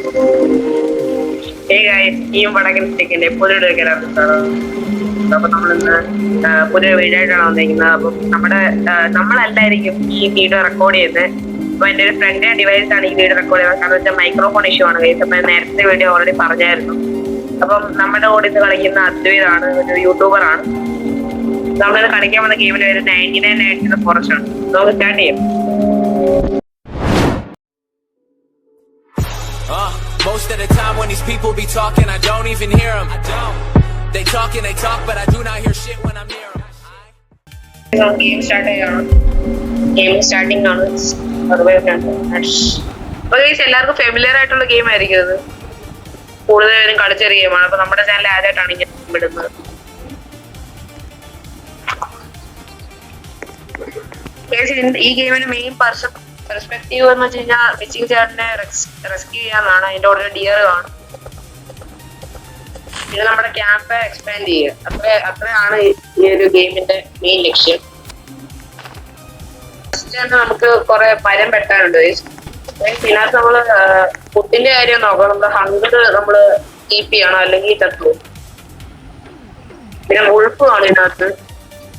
അപ്പൊ നമ്മളിന്ന് പുതിയ വീഡിയോ ആയിട്ടാണ് വന്നിരിക്കുന്നത്. അപ്പം നമ്മളല്ലായിരിക്കും ഈ വീഡിയോ റെക്കോർഡ് ചെയ്യുന്നത്. അപ്പൊ എന്റെ ഒരു ഫ്രണ്ടിന്റെ ഡിവൈസ് ആണ് ഈ വീഡിയോ റെക്കോർഡ് ചെയ്യുന്നത്. കാരണം വെച്ചാൽ മൈക്രോഫോൺ ഇഷ്യൂ ആണ് ഗൈസ്. അപ്പൊ നേരത്തെ വീഡിയോ ഓൾറെഡി പറഞ്ഞായിരുന്നു. അപ്പം നമ്മുടെ കൂടെ ഇത് കളിക്കുന്ന അദ്വൈതാണ്, ഒരു യൂട്യൂബർ ആണ്. നമ്മളിത് കളിക്കാൻ വന്ന ഗെയിമിൽ ഒരു 99 നൈറ്റ്സിന്റെ ഫോറസ്റ്റ് ആണ്. നമുക്ക് സ്റ്റാർട്ട് ചെയ്യാം. Most of the time when these people be talking, I don't even hear them. They talk and they talk, but I do not hear shit when I'm near them. Game start ചെയ്യണം. Game starting ആണ്. അപ്പൊ എല്ലാവർക്കും familiar ആയിട്ടുള്ള game ആയിരിക്കും ഇത്. കൂടുതലും കളിച്ചൊരു ഗെയിമാണ്. അപ്പൊ നമ്മുടെ ചാനൽ ആദ്യമായിട്ടാണ് ഇങ്ങനെ ഇടുന്നത്. ഈ ഗെയിമിന്റെ മെയിൻ പെർസ്പെക്റ്റീവ് എന്ന് വെച്ച് കഴിഞ്ഞാൽ മിച്ചിങ് ചേട്ടനെ റെസ്ക്യൂ ചെയ്യാന്നാണ്. അതിന്റെ കൂടെ ഡിയർ കാണും. പിന്നെ നമ്മുടെ ക്യാമ്പ് എക്സ്പാൻഡ് ചെയ്യുക. അത്രയാണ് ഈ ഒരു ഗെയിമിന്റെ മെയിൻ ലക്ഷ്യം. ഫസ്റ്റ് തന്നെ നമുക്ക് കുറെ പരം പെട്ടാനുണ്ട്. ഇതിനകത്ത് നമ്മള് ഫുഡിന്റെ കാര്യം നോക്കണം. നമ്മുടെ ഹങ്കർ നമ്മള് കീപ്പ് ചെയ്യണം, അല്ലെങ്കിൽ ചത്തു. പിന്നെ ഉൾഫ് ആണ് ഇതിനകത്ത്,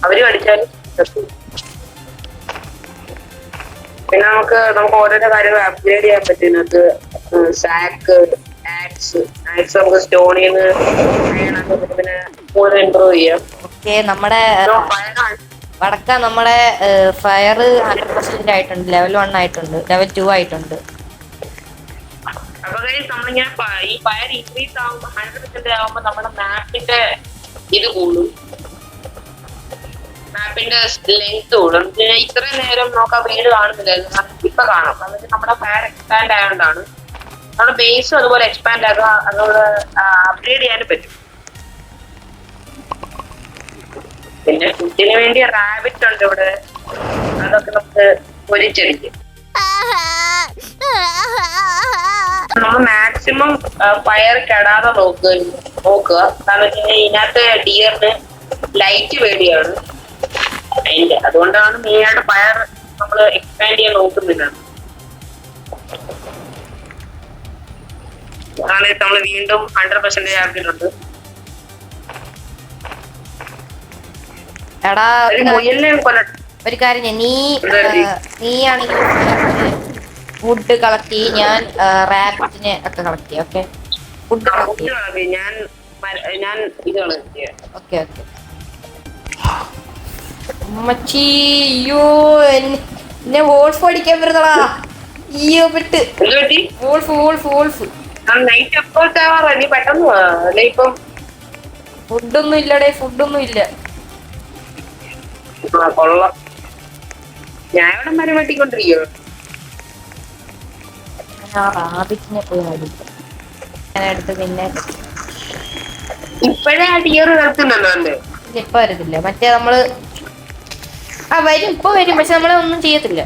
അവര് കടിച്ചാലും ചത്തു. പിന്നെ നമുക്ക് ഓരോരോ കാര്യങ്ങൾ അപ്ഗ്രേഡ് ചെയ്യാൻ പറ്റും ഇതിനകത്ത്. സാക്ക്, ആക്സ് നമുക്ക് സ്റ്റോണിന്ന് പിന്നെ കൂടുതൽ ഇമ്പ്രൂവ് ചെയ്യാം. ഓക്കെ, നമ്മുടെ വടക്ക നമ്മുടെ ഫയർ 100% ആയിട്ടുണ്ട്. ലെവൽ 1 ആയിട്ടുണ്ട്, ലെവൽ 2 ആയിട്ടുണ്ട്. അപ്പൊ നമ്മളിങ്ങനെ ഈ ഫയർ ഇൻക്രീസ് ആകുമ്പോൾ 100% ആകുമ്പോ നമ്മുടെ മാപ്പിന്റെ ഇത് കൂടും, മാപ്പിന്റെ ലെങ്ത് കൂടും. ഇത്ര നേരം നോക്കാൻ വീട് കാണുന്നില്ല, ഇപ്പൊ കാണാം. കാരണം നമ്മുടെ ഫയർ എക്സ്പാൻഡ് ആയതുകൊണ്ടാണ്. നമ്മുടെ ബേസും അതുപോലെ എക്സ്പാൻഡ് ആക്കുക, അതുപോലെ അപ്ഗ്രേഡ് ചെയ്യാനും പറ്റും. പിന്നെ ഫുഡിന് വേണ്ടി റാബിറ്റ് ഉണ്ട് ഇവിടെ, അതൊക്കെ നമുക്ക് പൊരിച്ചടിക്കും. നമ്മൾ മാക്സിമം ഫയർ കെടാതെ നോക്കുക. കാരണം വെച്ച് കഴിഞ്ഞാൽ ഇതിനകത്ത് ഡിയറിന് ലൈറ്റ് പേടിയാണ്. അതുകൊണ്ടാണ് മെയിനായിട്ട് ഫയർ നമ്മൾ എക്സ്പാൻഡ് ചെയ്യാൻ നോക്കുന്നില്ല. കാരണം നമ്മൾ വീണ്ടും 100% ആക്കിയിട്ടുണ്ട്. എടാ ഒരു കാര്യം, നീ ആണെങ്കിൽ ഫുഡ് കളക്ട് ചെയ്യും, ഞാൻ റാബിറ്റിനെ ഒക്കെ കളക്ട് ചെയ്യാം. ഓക്കെ, ഫുഡ് ഞാൻ ഇത് കളക്ട് ചെയ്യാം. Okay okay. അയ്യോ, എന്നെ വോൾഫ് അടിക്കാൻ വരുന്നടാ. അയ്യോ പെട്ട്. വോൾഫ് ഫുഡൊന്നും ഇല്ലടേ, ഫുഡൊന്നും ഇല്ല. ഞാൻ ഇവിടെ മരം വെട്ടിക്കൊണ്ടിരിക്കോ. റാബിറ്റിനെ പോയി അടിക്കും. ഞാനെടുത്ത് പിന്നെ ഇപ്പഴേ ആ ഡിയർ കേൾക്കുന്നുണ്ടോ? അല്ലേ, ഇപ്പൊ വരത്തില്ല. മറ്റേ നമ്മള് വരും, ഇപ്പൊ വരും. പക്ഷെ നമ്മളെ ഒന്നും ചെയ്യത്തില്ല.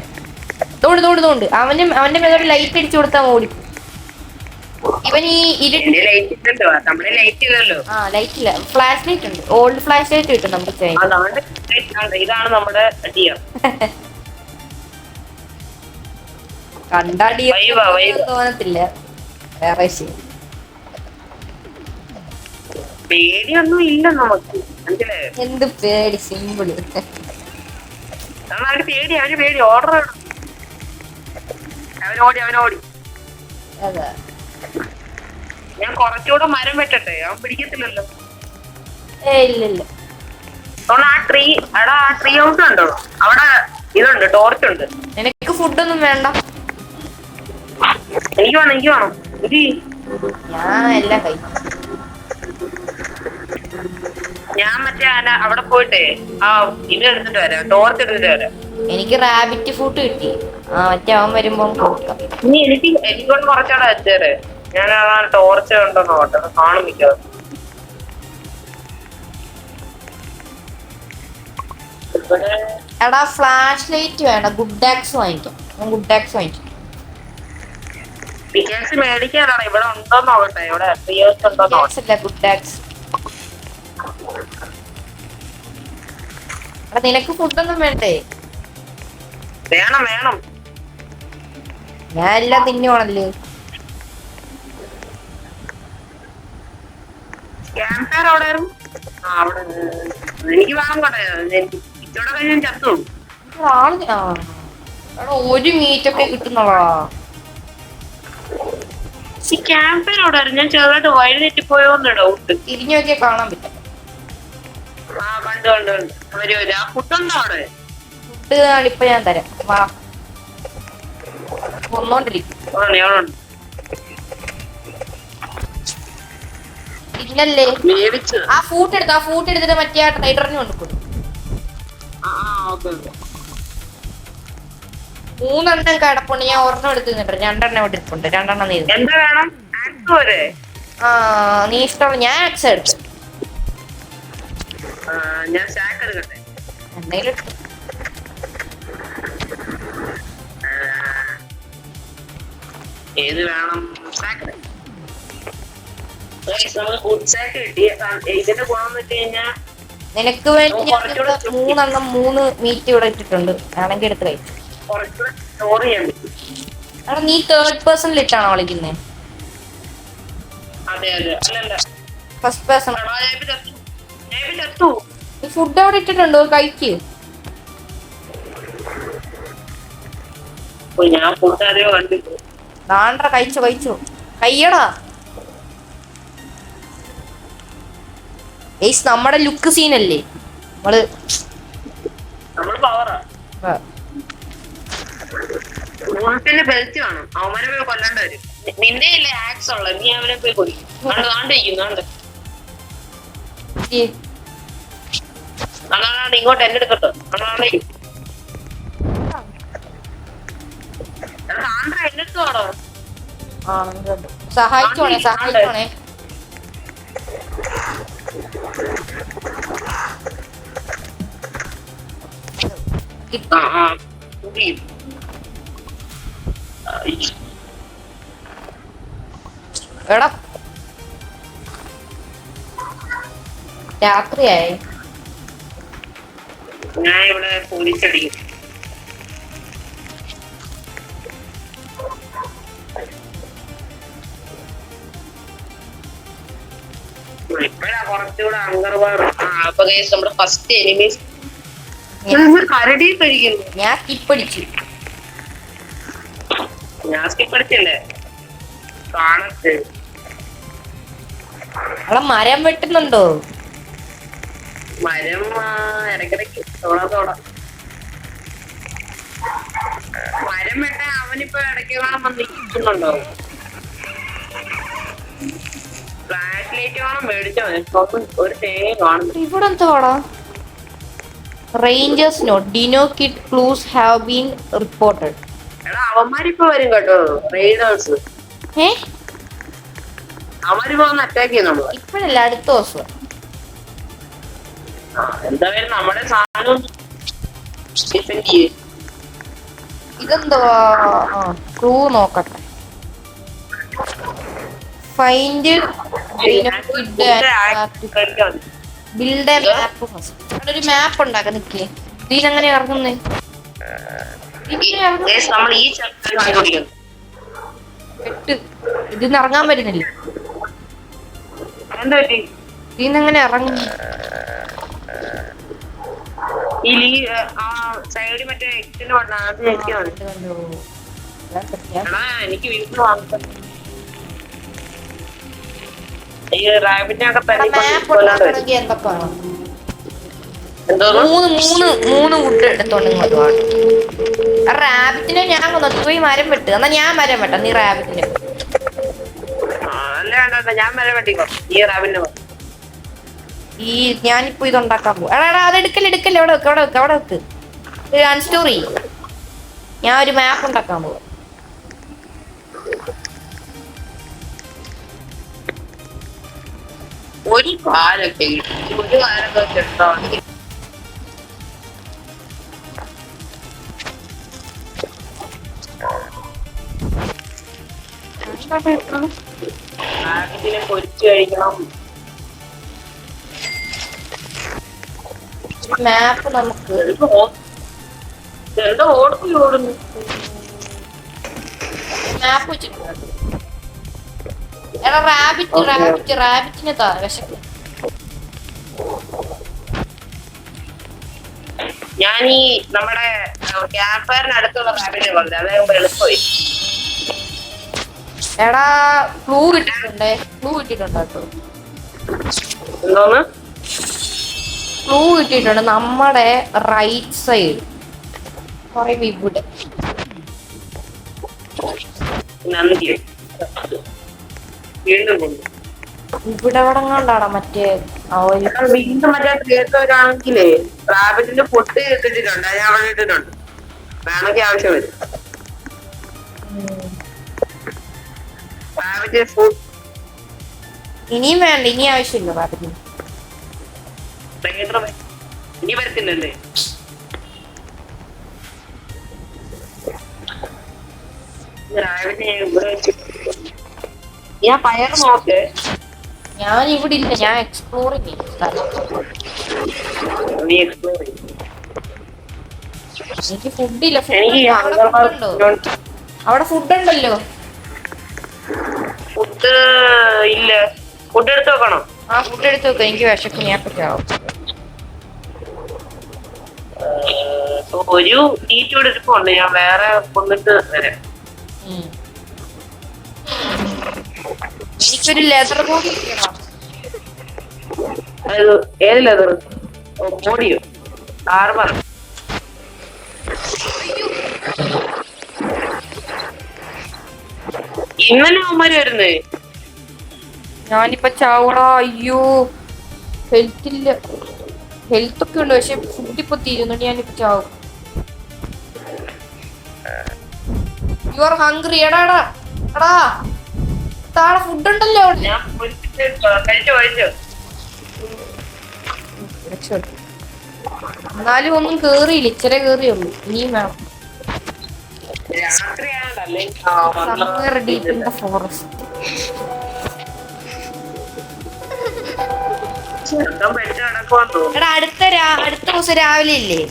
തോണ്ട് അവന്റെ മേലോട്ട് ലൈറ്റ് അടിച്ചു കൊടുത്താൽ ഓടിക്കും. ഇവൻ ഈ ലൈറ്റ് ഇല്ല, ഫ്ലാഷ് ലൈറ്റ് ഉണ്ട്. ഓൾഡ് ഫ്ലാഷ് ലൈറ്റ് കിട്ടും നമുക്ക്. ഇതാണ് നമ്മുടെ കണ്ടാ തോന്നത്തില്ല. വേറെ പേടിയൊന്നും ഇല്ല നമുക്ക്. എന്ത് പേടി, സിമ്പിള്. പേടി ഓർഡർ അവനോടി. അതാ, ഞാൻ കുറച്ചുകൂടെ മരം വെട്ടട്ടെ, അവൻ പിടിക്കത്തില്ലല്ലോ. ഇല്ല. ആ ട്രീ ഹൗസ് ഉണ്ടോ അവിടെ? ഇതുണ്ട്, ടോർച്ച് ഉണ്ട്. നിനക്ക് ഫുഡൊന്നും വേണ്ട. എനിക്ക് വേണം. ഞാൻ എല്ലാം കഴിക്കും. ഞാൻ മറ്റേ അവിടെ പോയിട്ടേ ഇത് എടുത്തിട്ട് വരാം, ടോർച്ച് എടുത്തിട്ട് വരാം. എനിക്ക് റാബിറ്റ് ഫുഡ് കിട്ടി. മറ്റേ അവൻ വരുമ്പോ എനിക്കൂടെ കുറച്ചാടെ വെച്ചേരെ. ഞാൻ ടോർച്ച് ഉണ്ടോ നോട്ടെ, കാണും മിക്കവാറും. എടാ ഫ്ലാഷ് ലൈറ്റ് വേണ്ട, ഗുഡ് ആക്സ് വാങ്ങിക്കാം. പിക്കാക്സ് മേടിക്കാനാണ്. ഇവിടെ ഉണ്ടോ നോക്കട്ടെ, ഇവിടെ ഗുഡ് ആക്സ്. നിനക്ക് ഫുഡൊന്നും വേണ്ടേ? വേണം. ഞാൻ എല്ലാം തിന്നുവാണല്ലോ. ക്യാമ്പ് അവിടെ ആയിരുന്നു. അവിടെ എനിക്ക് വേണം കേട്ടോ. ഇച്ചോടെ കഴിഞ്ഞ് ഞാൻ ചത്തു. ഒരു മീറ്റ് ഒക്കെ കിട്ടുന്നതാ. ക്യാമ്പ് അവിടെ ആയിരുന്നു. ഞാൻ ചെറുതായിട്ട് വഴി തെറ്റിപ്പോയോന്ന് ഡൗട്ട്. തിരിഞ്ഞു നോക്കിയാൽ കാണാൻ പറ്റും. കണ്ടു വരുമല്ലോ. ആ ഫുഡുണ്ടോ അവിടെ? ഫുഡ് ഇപ്പൊ ഞാൻ തരാം. വാ, ഒന്നോണ്ടിരിക്കും. ഇല്ലല്ലേ ആ ഫൂട്ട് എടുത്തിട്ട് മറ്റേ ആ ട്രൈഡറിന് കൊണ്ടുപോകും. 3 എണ്ണം കിടപ്പുണ്ട്. ഞാൻ ഒരെണ്ണം എടുത്ത് നിന്നിട്ട് 2 എണ്ണം ഇവിടെ ഇരിപ്പുണ്ട്. 2 എണ്ണം നീ നീ ഇഷ്ടമുള്ള. ഞാൻ ആക്സ് എടുത്തു. എന്തെങ്കിലും എടുത്തു. ഏത് വേണം? ഇതിന്റെ ഗുണം വെച്ച് കഴിഞ്ഞാൽ നിനക്ക് വേണ്ടി ഞാൻ 3 എണ്ണം 3 മീറ്റ് ഇവിടെ ഇട്ടിട്ടുണ്ട്. ആണെങ്കിൽ എടുത്ത് കഴിച്ചു. സ്റ്റോർ ചെയ്യാൻ പറ്റും. എടാ നീ 3rd പേഴ്സണിൽ ഇട്ടാണോ കളിക്കുന്നത്? അതെ അല്ലല്ല, ഫസ്റ്റ് പേഴ്സൺ. നീ ഫുഡ് അവിടെ ഇട്ടിട്ടുണ്ടോ? കഴിക്ക്. ഞാൻ ഫുഡ് അറിയോ കണ്ടിട്ടു. ദാണ്ട്ര കഴിച്ചു കയ്യടാ. ഏയ്സ് നമ്മുടെ ലുക്ക് സീനല്ലേ നമ്മള് പവറാ. ബെൽറ്റ് കാണും. അവന്മാരെ പോയി കൊല്ലാണ്ട് വരും. നിന്റെ ഇല്ലേ ആക്സ് ഉള്ള, നീ അവനെ പോയി കൊല്ലും. ഇങ്ങോട്ട് എന്നെ എടുക്കട്ടോ. എന്നെടുത്തോടോ. സഹായിച്ചോണേ. എടാ രാത്രിയായി. ഞാൻ ഇവിടെ പോലീസടിക്കും. ഇപ്പഴാ കുറച്ചുകൂടെ അങ്കർവാർ. അപ്പൊ നമ്മുടെ ഫസ്റ്റ് എനിമീസ് കരടി കഴിക്കുന്നു. ഞാൻ സ്കിപ്പടിച്ചു. ഞാൻ സ്കിപ്പടിച്ചല്ലേ കാണത്ത്. അവിടെ മരം വെട്ടുന്നുണ്ടോ? മരം ഇടയ്ക്കിടയ്ക്ക് തോടാ. മരം വെട്ടാൻ അവനിപ്പോ ഇടയ്ക്ക് കാണാൻ വന്നിരിക്കുന്നുണ്ടോ? ഫ്ലാഷ് ലൈറ്റ് കാണാൻ മേടിച്ചോ? ഒരു തേങ്ങ കാണുന്നു. ഇവിടെ എന്തോടാ? Rangers note Dino kid clues have been reported. എടാ അവന്മാരിപ്പോ വരും കേട്ടോ. റെയ്ഡേഴ്സ് അവന്മാരിപ്പോ വന്ന് അറ്റാക്ക് ചെയ്യുന്നുള്ളൂ. ഇപ്പഴല്ല, അടുത്ത ദിവസം. എന്തായാലും നമ്മുടെ സാധനം ഇതെന്തോ ക്ലൂ നോക്കട്ടെ. Find build A map first. അവിടെ ഒരു മാപ്പ് ഉണ്ടാക്കാൻ നിക്കേ. ഇതിലെങ്ങനെ ഇറങ്ങുന്നേ? നമ്മൾ ഈ ഇതിന്ന് ഇറങ്ങാൻ പറ്റുന്നില്ല. എന്താ പറ്റി? ഇതിന്നെങ്ങനെ ഇറങ്ങും? സൈഡിൽ മറ്റേ എക്സിന് എനിക്ക് വീട്ടിൽ വാങ്ങിച്ചു. ഈ റാബിറ്റിനൊക്കെ മൂന്ന് വുഡ് എടുത്തോണ്ട് റാബിറ്റിനെ ഞാൻ പോയി മരം വെട്ട്. എന്നാ ഞാൻ മരം വെട്ടാം, നീ റാബിറ്റിനെ. ഞാൻ മരം വെട്ടിക്കോ. ഈ റാബിറ്റിനെ ഈ ഞാനിപ്പോ ഇതുണ്ടാക്കാൻ പോകും. എടാ അത് എടുക്കല്ലേ. അവിടെ വെക്ക്. അൺസ്റ്റോറി. ഞാൻ ഒരു മാപ്പ് ഉണ്ടാക്കാൻ പോകും. ഒരു കാലൊക്കെ എടുത്താ മതി. റാബിറ്റിനെ പൊരിച്ചു കഴിക്കണം. മാപ്പ് നമുക്ക് ഓടുന്നു. മാപ്പ് വെച്ചിട്ടുണ്ട്. എടാ റാബിറ്റിനെ വിശക്കും. ഞാൻ ഈ നമ്മുടെ ക്യാമ്പ് ഫയറിന് അടുത്തുള്ള റാബിനെ കൊണ്ടത് അതായത് എളുപ്പമായി. എടാ ക്ലൂ കിട്ടിയിട്ടുണ്ടോ കേട്ടോ. എന്തോന്ന് ക്ലൂ കിട്ടിയിട്ടുണ്ട് നമ്മുടെ റൈറ്റ് സൈഡ് ഇവിടെ. നന്ദി വീണ്ടും കൊണ്ടു. ഇവിടെ എവിടെ കണ്ടാടാ മറ്റേ വീണ്ടും മറ്റേ കേട്ടവരാണെങ്കിലേ റാബിറ്റിന്റെ പൊട്ട് ഇട്ടിട്ടുണ്ട്. ഞാൻ അവിടെ ഇട്ടിട്ടുണ്ട്. വേണമെങ്കിൽ ആവശ്യം വരും. റാബിറ്റ് ഫുഡ് ഇനിയും വേണ്ട, ഇനി ആവശ്യമില്ല റാബിറ്റിന്. ഇനി വരത്തില്ലല്ലേ? ഞാൻ പയർ നോക്ക്. ഞാൻ ഇവിടെ ഇല്ല, ഞാൻ എക്സ്പ്ലോർ ചെയ്യും. എനിക്ക് ഫുഡില്ല. അവിടെ ഫുഡ് ഉണ്ടല്ലോ. ഫുഡ് ഇല്ല. ഫുഡ് എടുത്ത് വെക്കണം. ആ ഫുഡ് എടുത്ത് വെക്കാം. എനിക്ക് വിശക്കും. ഞാൻ പറ്റാവും. ഒരു തീറ്റ ഇവിടെ ഇരിപ്പുണ്ട്. ഞാൻ വേറെ കൊണ്ടിട്ട് വരാം. എനിക്കൊരു ലെതർ ബോഡി കിട്ടണം. ഏത് ലെതർ? ബോഡിയോ? ആർമർ? ഇന്നലെ അവന്മാര് വരുന്നേ. ഞാനിപ്പോ ചാവടാ. അയ്യോ ഹെൽത്ത് ഇല്ല. ഹെൽത്ത് ഒക്കെ ഉണ്ട്, പക്ഷെ ഫുഡ് ഇപ്പൊ തീരുന്നുണ്ട്. ഞാനിപ്പോ ചാവും. You are hungry. എടാ താഴെ ഫുഡ് ഉണ്ടല്ലോ. എന്നാലും ഒന്നും കേറിയില്ല, ഇച്ചിരി കേറിയുള്ളൂ. ഇനിയും വേണം. ഫോറസ്റ്റ് എടാ അടുത്ത ദിവസം രാവിലെ ഇല്ലേ,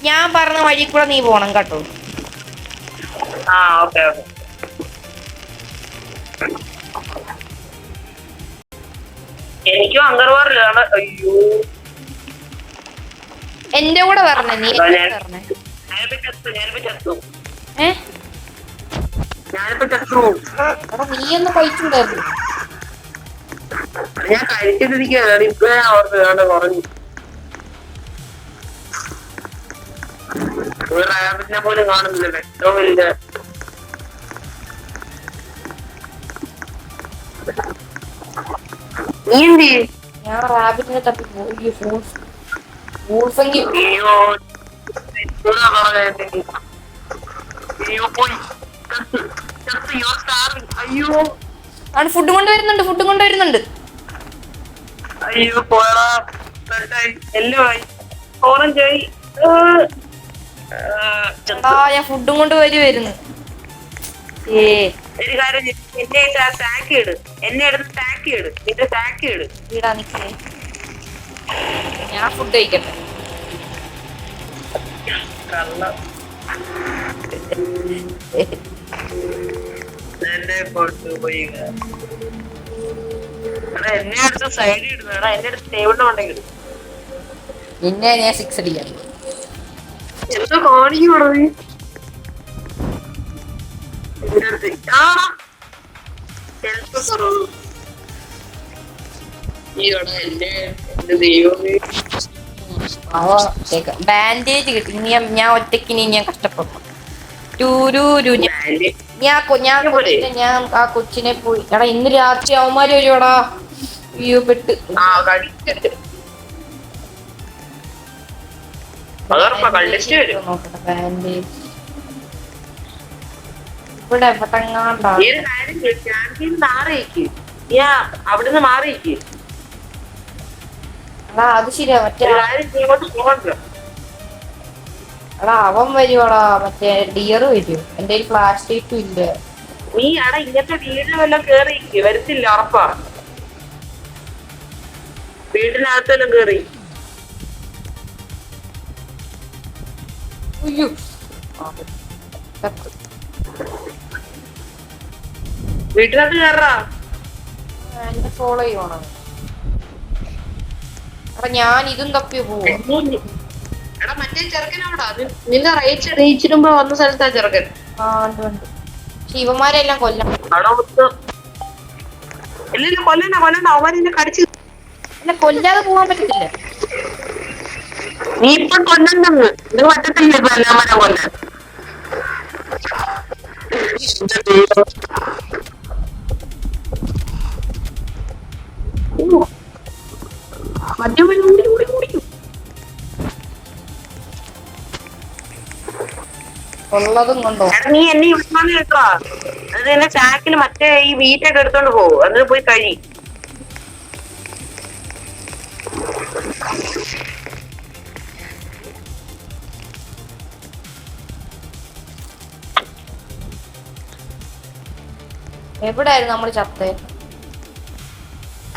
ഞാൻ പറഞ്ഞ വഴി കൂടെ നീ പോണം കേട്ടോ. എനിക്കും അങ്കർവാറിലാണ്. അയ്യോ എന്റെ കൂടെ പറഞ്ഞേ. നീ പറഞ്ഞേ. നീ ഒന്ന് കഴിച്ചിട്ടുണ്ടായിരുന്നു. ഞാൻ കഴിച്ചിട്ടിരിക്കുകയാണ്. ഇപ്പഴാണ് ഓർത്ത് പറഞ്ഞു. ഒരു റാബിറ്റിനെ പോലും കാണുന്നില്ല. വ്യക്തമില്ല. നീ എന്ത് ചെയ്യും? ഞാൻ റാബിറ്റിനെ തപ്പി പോയി. ഫുഡ് കൊണ്ടുവരുന്നുണ്ട്. അയ്യോ പോയടാ. എല്ലായി ഓറഞ്ചായി. ഞാൻ ഫുഡും കൊണ്ട് വരുന്നു. ഒരു കാര്യം, എന്നെ ടാക്ക് ഇട്. എന്നെ എടുത്ത് ടാക്ക് ഇട്. നിന്റെ ടാക്ക് ഇട്. ഇടാ നിക്കേ. ഞാൻ ഫുഡ് കഴിക്കട്ടെ. എന്നെ കൊണ്ടുപോയി. എന്നെ അടുത്ത് സൈഡിൽ ഇടുന്നു. എന്നെ അടുത്ത് ടേബിളിന്റെ ഉണ്ടെങ്കിൽ പിന്നെ ഞാൻ 6 അടിക്കാം. എന്തോ കാണിക്കണോ നീ? ബാൻഡേജ് കിട്ടി. ഞാൻ ഒറ്റക്കിനി ഞാൻ കഷ്ടപ്പെട്ടു. ഞാൻ ആ കൊച്ചിനെ പോയി. എടാ ഇന്ന് രാത്രി അവന്മാര് വരുവാടാ. അയ്യോ പെട്ട്. ബാൻഡേജ് ഇവിടെ എവിടെങ്ങാണ്ടാ. അവിടുന്ന് മാറിയിക്ക്. എടാ അത് ശരിയാ. മറ്റേ എടാ അവൻ വരുവാടാ. മറ്റേ ഡിയർ വരും. എന്റെ ഫ്ലാഷ് ലൈറ്റും ഇല്ല. നീ അടാ ഇങ്ങനത്തെ വീട് വല്ലതും കേറിക്ക്. വരത്തില്ല ഉറപ്പാ. വീട്ടിനകത്തെല്ലാം കേറി. അയ്യോ വീട്ടിനകത്ത് കയറാ. എന്നെ ഫോളോ ചെയ്യണം. എടാ ഞാൻ ഇതും തപ്പി പോവാ. എടാ മറ്റേ ചെറുക്കനോടാ നിന്റെ റീച്ചിടുമ്പോ വന്ന സ്ഥലത്താ ചെറുക്കൻ. ആ ഉണ്ട് ഉണ്ട്. പക്ഷെ ഇവന്മാരെല്ലാം കൊല്ലണം. ഇല്ല കൊല്ലണ്ട അവന്മാരെ കടിച്ച്. അല്ല കൊല്ലാതെ പോവാൻ പറ്റത്തില്ല. നീ ഇപ്പൊ കൊല്ലണ്ടെന്ന് ഇത് പറ്റത്തില്ല ഇപ്പൊ എല്ലാവരെ കൊല്ലാൻ. ഉള്ളതും കൊണ്ടോ. നീ എന്നെ വിളിച്ചോണ്ട് കേട്ടോ. അത് എന്നെ ചാക്കിൽ മറ്റേ ഈ വീറ്റൊക്കെ എടുത്തോണ്ട് പോകും. എന്നിട്ട് പോയി കഴി. എവിടായിരുന്നു നമ്മള് ചത്തേ?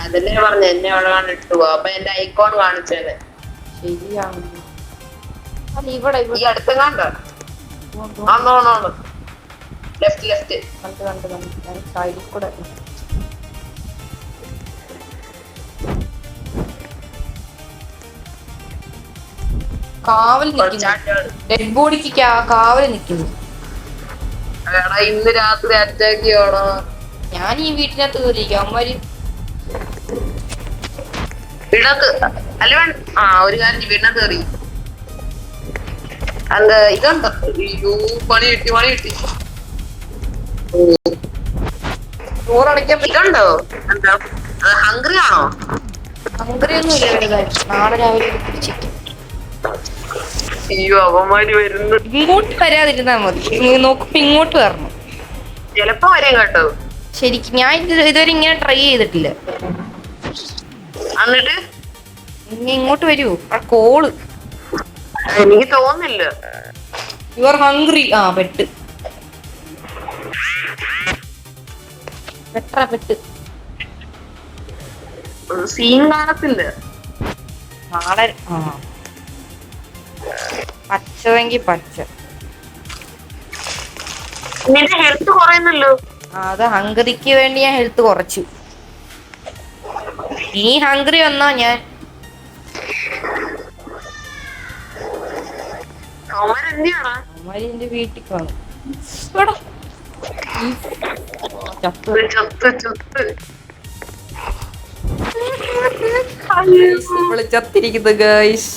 അതല്ലേ പറഞ്ഞു എന്നെ അവിടെ കണ്ടിട്ട് പോവാ. അപ്പൊ എന്റെ ഐക്കോൺ കാണിച്ചത് ശരിയാണ്. അല്ല ഇവിടെ ഈ അടുത്തും കണ്ടോ? ലെഫ്റ്റ് കണ്ട് സൈഡിൽ കൂടെ. കാവൽ നിൽക്കുന്നു. ഡെഡ് ബോഡിക്ക് കാവൽ നിൽക്കുന്നു. ഇന്ന് രാത്രി അറ്റാക്ക് ചെയ്യണോ? ഞാൻ ഈ വീട്ടിനകത്ത് കയറിയിരിക്കും. അവന്മാര് വീടത്ത് അല്ല ഒരു കാര്യം വീടിനകത്ത് കയറി. അത് ഇതുണ്ടോ? പണി കിട്ടി. ചോറടയ്ക്കാൻ ഇതുണ്ടോ? എന്താ ഹംഗ്രി ആണോ? ഹംഗ്രിയൊന്നും ഇല്ല വലുതായിട്ട്. നാളെ രാവിലെ പിടിച്ചിട്ട് അയ്യോ അവന്മാര് വരുന്നു. ഇങ്ങോട്ട് വരാതിരുന്നാ മതി. നോക്കുമ്പോ ഇങ്ങോട്ട് വരണം. ചിലപ്പോ വരും കേട്ടോ. ശരിക്കും ഞാൻ ഇതുവരെ ഇങ്ങനെ ട്രൈ ചെയ്തിട്ടില്ല. എന്നിട്ട് ഇങ്ങോട്ട് വരൂ. ആ കോള് എനിക്ക് തോന്നില്ല. You are hungry. ആ പെട്ട് പെട്ട് സീൻ കാണത്തില്ല. നാളെ പച്ചതെങ്കി പച്ച. നിന്റെ ഹെൽത്ത് കുറയുന്നല്ലോ. അത് ഹംഗ്രിക്ക് വേണ്ടി ഞാൻ ഹെൽത്ത് കുറച്ചു. ഇനി ഹംഗ്രി വന്നാ ഞാൻ അവന്മാര് എന്റെ വീട്ടിൽ കാണും. ചത്തിരിക്കുന്നു ഗൈസ്.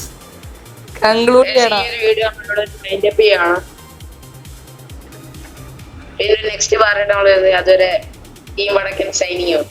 കൺക്ലൂഡ് ചെയ്യണം. പിന്നെ നെക്സ്റ്റ് പറഞ്ഞിട്ടുള്ളത് അതൊരു ടീം വടക്കൻ സൈനികവും